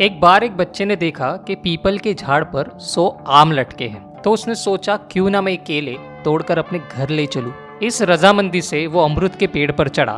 एक बार एक बच्चे ने देखा कि पीपल के झाड़ पर 100 आम लटके हैं, तो उसने सोचा क्यों ना मैं ये केले तोड़कर अपने घर ले चलूं। इस रजामंदी से वो अमरूद के पेड़ पर चढ़ा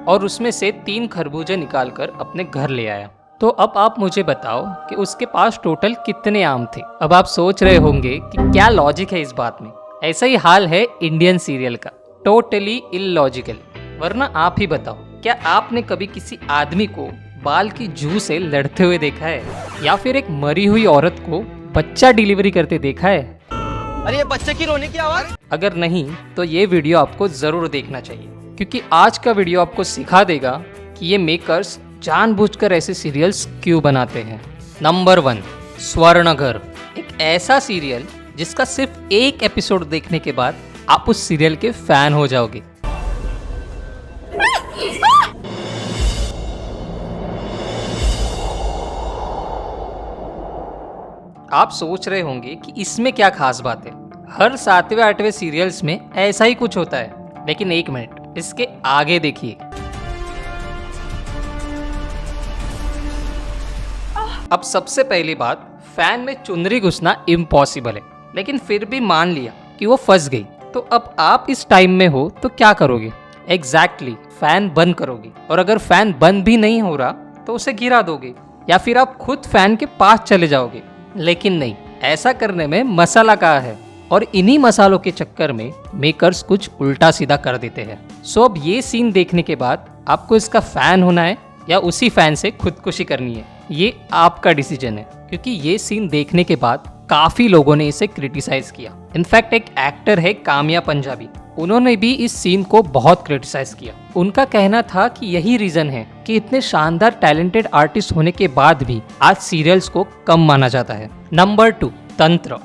और उसमें से 3 खरबूजे निकालकर अपने घर ले आया। तो अब आप मुझे बताओ कि उसके पास टोटल कितने आम थे। अब आप सोच रहे होंगे कि क्या लॉजिक है इस बात में। ऐसा ही हाल है इंडियन सीरियल का, टोटली इलॉजिकल। वरना आप ही बताओ, क्या आपने कभी किसी आदमी को बाल की जू से लड़ते हुए देखा है, या फिर एक मरी हुई औरत को बच्चा डिलीवरी करते देखा है? अरे ये बच्चे की रोने की आवाज। अगर नहीं तो ये वीडियो आपको जरूर देखना चाहिए, क्योंकि आज का वीडियो आपको सिखा देगा कि ये मेकर्स जानबूझकर ऐसे सीरियल्स क्यों बनाते हैं। नंबर 1, स्वर्णघर। एक ऐसा सीरियल जिसका सिर्फ एक एपिसोड देखने के बाद आप उस सीरियल के फैन हो जाओगे। आप सोच रहे होंगे कि इसमें क्या खास बात है। हर 7वें 8वें सीरियल्स में ऐसा ही कुछ होता है, लेकिन एक मिनट, इसके आगे देखिए। अब सबसे पहली बात, फैन में चुनरी घुसना इम्पॉसिबल है, लेकिन फिर भी मान लिया कि वो फंस गई। तो अब आप इस टाइम में हो तो क्या करोगे? एग्जैक्टली, फैन बंद करोगे। और अगर फैन बंद भी नहीं हो रहा तो उसे गिरा दोगे, या फिर आप खुद फैन के पास चले जाओगे। लेकिन नहीं, ऐसा करने में मसाला कहाँ है। और इन्हीं मसालों के चक्कर में मेकर्स कुछ उल्टा सीधा कर देते हैं। सो अब ये सीन देखने के बाद आपको इसका फैन होना है या उसी फैन से खुदकुशी करनी है, ये आपका डिसीजन है। क्योंकि ये सीन देखने के बाद काफी लोगों ने इसे क्रिटिसाइज किया। इनफैक्ट एक एक्टर है काम्या पंजाबी, उन्होंने भी इस सीन को बहुत क्रिटिसाइज किया। उनका कहना था कि यही रीजन है कि इतने शानदार टैलेंटेड आर्टिस्ट होने के बाद भी आज सीरियल्स को कम माना जाता है। नंबर 2, तंत्र।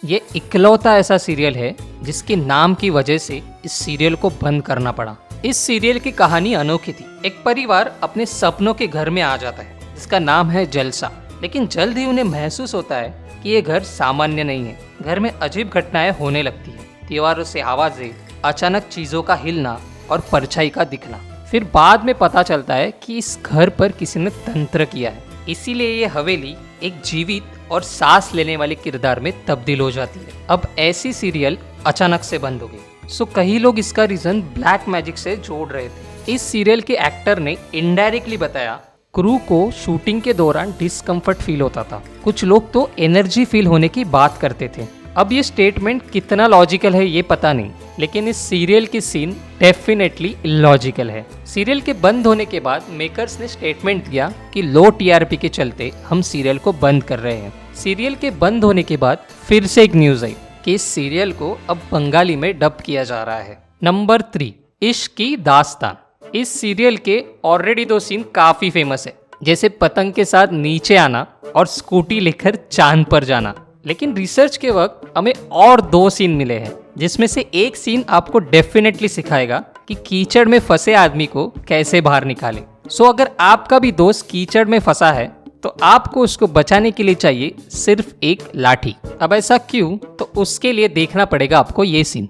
ये इकलौता ऐसा सीरियल है जिसके नाम की वजह से इस सीरियल को बंद करना पड़ा। इस सीरियल की कहानी अनोखी थी। एक परिवार अपने सपनों के घर में आ जाता है जिसका नाम है जलसा, लेकिन जल्द ही उन्हें महसूस होता है कि ये घर सामान्य नहीं है। घर में अजीब घटनाएं होने लगती है, दीवारों से आवाजें, अचानक चीजों का हिलना और परछाई का दिखना। फिर बाद में पता चलता है कि इस घर पर किसी ने तंत्र किया है, इसीलिए ये हवेली एक जीवित और सांस लेने वाले किरदार में तब्दील हो जाती है। अब ऐसी सीरियल अचानक से बंद हो गई। सो कई लोग इसका रीजन ब्लैक मैजिक से जोड़ रहे थे। इस सीरियल के एक्टर ने इनडायरेक्टली बताया क्रू को शूटिंग के दौरान डिस्कम्फर्ट फील होता था। कुछ लोग तो एनर्जी फील होने की बात करते थे। अब ये स्टेटमेंट कितना लॉजिकल है ये पता नहीं, लेकिन इस सीरियल की सीन डेफिनेटली इलॉजिकल है। सीरियल के बंद होने के बाद मेकर्स ने स्टेटमेंट दिया कि लो टीआरपी के चलते हम सीरियल को बंद कर रहे हैं। सीरियल के बंद होने के बाद फिर से एक न्यूज आई कि इस सीरियल को अब बंगाली में डब किया जा रहा है। नंबर 3, इश्क की दास्तान। इस सीरियल के ऑलरेडी 2 सीन काफी फेमस है, जैसे पतंग के साथ नीचे आना और स्कूटी लेकर चांद पर जाना। लेकिन रिसर्च के वक्त हमें और 2 सीन मिले हैं, जिसमें से एक सीन आपको डेफिनेटली सिखाएगा कि कीचड़ में फंसे आदमी को कैसे बाहर निकाले। सो अगर आपका भी दोस्त कीचड़ में फंसा है तो आपको उसको बचाने के लिए चाहिए सिर्फ एक लाठी। अब ऐसा क्यों? तो उसके लिए देखना पड़ेगा आपको ये सीन।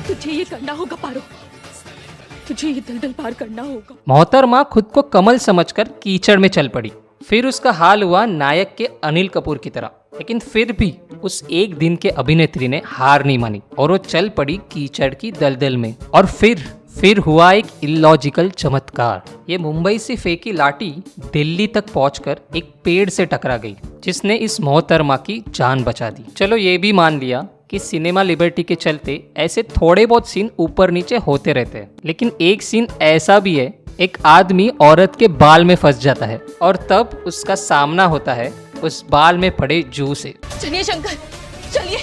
तुझे ये करना होगा पारो, तुझे ये दलदल पार करना होगा। मोहतरमा खुद को कमल समझकर कीचड़ में चल पड़ी। फिर उसका हाल हुआ नायक के अनिल कपूर की तरह, लेकिन फिर भी उस एक दिन के अभिनेत्री ने हार नहीं मानी और वो चल पड़ी कीचड़ की दलदल में। और फिर हुआ एक इलॉजिकल चमत्कार। ये मुंबई से फेंकी लाठी दिल्ली तक पहुंचकर एक पेड़ से टकरा गई, जिसने इस मोहतरमा की जान बचा दी। चलो ये भी मान लिया कि सिनेमा लिबर्टी के चलते ऐसे थोड़े बहुत सीन ऊपर नीचे होते रहते हैं, लेकिन एक सीन ऐसा भी है, एक आदमी औरत के बाल में फंस जाता है और तब उसका सामना होता है उस बाल में पड़े जू से। चलिए शंकर, चलिए।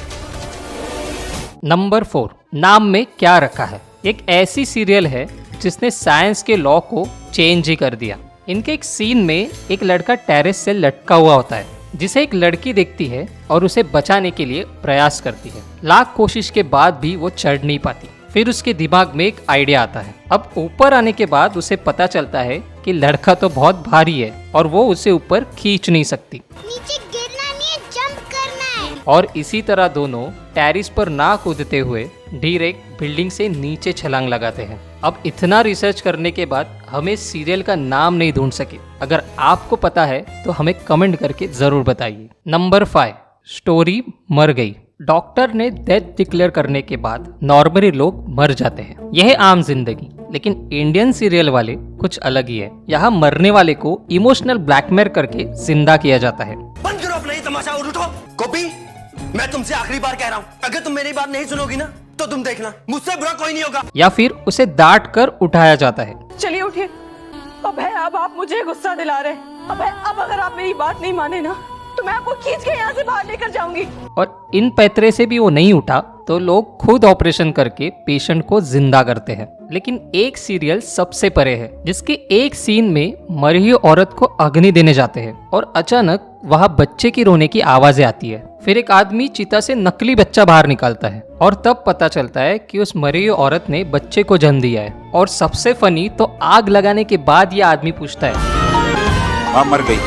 नंबर 4, नाम में क्या रखा है। एक ऐसी सीरियल है जिसने साइंस के लॉ को चेंज ही कर दिया। इनके एक सीन में एक लड़का टेरेस से लटका हुआ होता है, जिसे एक लड़की देखती है और उसे बचाने के लिए प्रयास करती है। लाख कोशिश के बाद भी वो चढ़ नहीं पाती। फिर उसके दिमाग में एक आइडिया आता है। अब ऊपर आने के बाद उसे पता चलता है कि लड़का तो बहुत भारी है और वो उसे ऊपर खींच नहीं सकती। नीचे गिरना नहीं है, जंप करना है। और इसी तरह दोनों टेरिस पर ना कूदते हुए डायरेक्ट बिल्डिंग से नीचे छलांग लगाते हैं। अब इतना रिसर्च करने के बाद हमें सीरियल का नाम नहीं ढूंढ सके। अगर आपको पता है तो हमें कमेंट करके जरूर बताइए। नंबर 5, स्टोरी मर गई। डॉक्टर ने डेथ डिक्लेयर करने के बाद नॉर्मली लोग मर जाते हैं, यह आम जिंदगी। लेकिन इंडियन सीरियल वाले कुछ अलग ही है। यहाँ मरने वाले को इमोशनल ब्लैकमेल करके जिंदा किया जाता है। बंद करो अपना ये तमाशा और उठो। कॉपी, मैं तुमसे आखिरी बार कह रहा हूँ, अगर तुम मेरी बात नहीं सुनोगी ना तो तुम देखना मुझसे बुरा कोई नहीं होगा। या फिर उसे डांट कर उठाया जाता है। चलिए उठिए। अब आप मुझे गुस्सा दिला रहे हैं। अब अगर आप मेरी बात नहीं माने ना तो मैं आपको खींच के यहाँ से बाहर लेकर जाऊंगी। और इन पैतरे से भी वो नहीं उठा तो लोग खुद ऑपरेशन करके पेशेंट को जिंदा करते हैं। लेकिन एक सीरियल सबसे परे है, जिसके एक सीन में मरी हुई औरत को अग्नि देने जाते हैं और अचानक वहाँ बच्चे की रोने की आवाजें आती है। फिर एक आदमी चिता से नकली बच्चा बाहर निकालता है और तब पता चलता है कि उस मरी हुई औरत ने बच्चे को जन्म दिया है। और सबसे फनी तो आग लगाने के बाद ये आदमी पूछता है मर गई।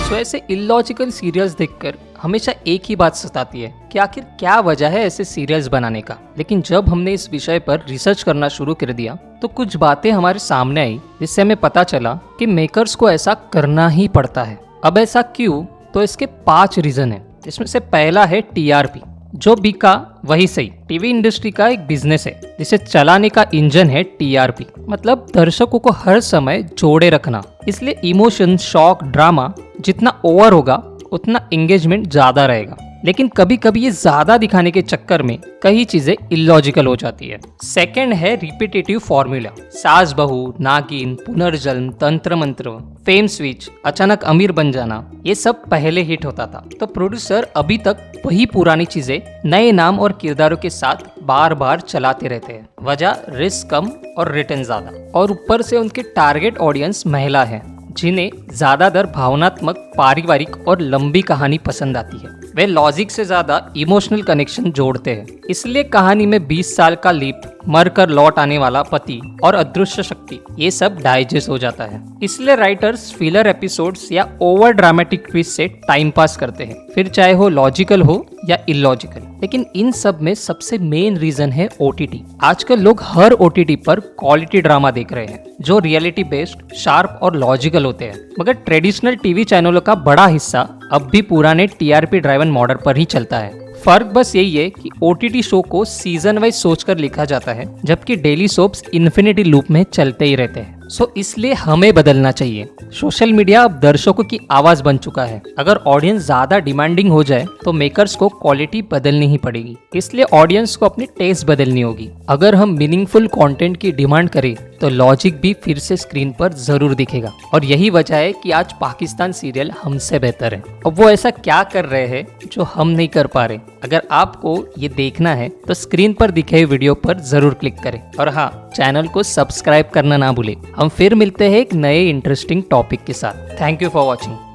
तो ऐसे इलॉजिकल सीरियल्स देखकर हमेशा एक ही बात सताती है कि आखिर क्या वजह है ऐसे सीरियल्स बनाने का। लेकिन जब हमने इस विषय पर रिसर्च करना शुरू कर दिया तो कुछ बातें हमारे सामने आई, जिससे हमें पता चला कि मेकर्स को ऐसा करना ही पड़ता है। अब ऐसा क्यों? तो इसके 5 रीजन है। इसमें से पहला है टीआरपी। जो बिका वही सही। टीवी इंडस्ट्री का एक बिजनेस है जिसे चलाने का इंजन है टीआरपी, मतलब दर्शकों को हर समय जोड़े रखना। इसलिए इमोशन, शॉक, ड्रामा जितना ओवर होगा उतना एंगेजमेंट ज्यादा रहेगा। लेकिन कभी कभी ये ज्यादा दिखाने के चक्कर में कई चीजें इलॉजिकल हो जाती है। सेकंड है रिपीटेटिव फॉर्मूला। सास बहू, नागिन, पुनर्जन्म, तंत्र मंत्र, फेम स्विच, अचानक अमीर बन जाना, ये सब पहले हिट होता था तो प्रोड्यूसर अभी तक वही पुरानी चीजें नए नाम और किरदारों के साथ बार बार चलाते रहते हैं। वजह रिस्क कम और रिटर्न ज्यादा, और ऊपर से उनके टारगेट ऑडियंस महिला है जिन्हें ज्यादातर भावनात्मक, पारिवारिक और लंबी कहानी पसंद आती है। वे लॉजिक से ज्यादा इमोशनल कनेक्शन जोड़ते हैं। इसलिए कहानी में 20 साल का लीप, मरकर लौट आने वाला पति और अदृश्य शक्ति, ये सब डाइजेस्ट हो जाता है। इसलिए राइटर्स फिलर एपिसोड्स या ओवर ड्रामेटिक ट्विस्ट से टाइम पास करते हैं, फिर चाहे वो लॉजिकल हो या इलॉजिकल। लेकिन इन सब में सबसे मेन रीजन है ओटीटी। आजकल लोग हर ओटीटी पर क्वालिटी ड्रामा देख रहे हैं जो रियलिटी बेस्ड, शार्प और लॉजिकल होते हैं। मगर ट्रेडिशनल टीवी चैनलों का बड़ा हिस्सा अब भी पुराने टीआरपी ड्राइवन मॉडल पर ही चलता है। फर्क बस यही है कि ओटीटी शो को सीजन वाइज सोचकर लिखा जाता है, जबकि डेली सोप्स इन्फिनिटी लूप में चलते ही रहते हैं। इसलिए हमें बदलना चाहिए। सोशल मीडिया अब दर्शकों की आवाज बन चुका है। अगर ऑडियंस ज्यादा डिमांडिंग हो जाए तो मेकर्स को क्वालिटी बदलनी ही पड़ेगी। इसलिए ऑडियंस को अपनी टेस्ट बदलनी होगी। अगर हम मीनिंगफुल कंटेंट की डिमांड करें तो लॉजिक भी फिर से स्क्रीन पर जरूर दिखेगा। और यही वजह है कि आज पाकिस्तान सीरियल हमसे बेहतर है। अब वो ऐसा क्या कर रहे हैं जो हम नहीं कर पा रहे? अगर आपको ये देखना है तो स्क्रीन पर दिखे वीडियो पर जरूर क्लिक करें। और हाँ, चैनल को सब्सक्राइब करना ना भूलें। हम फिर मिलते हैं एक नए इंटरेस्टिंग टॉपिक के साथ। Thank you for watching.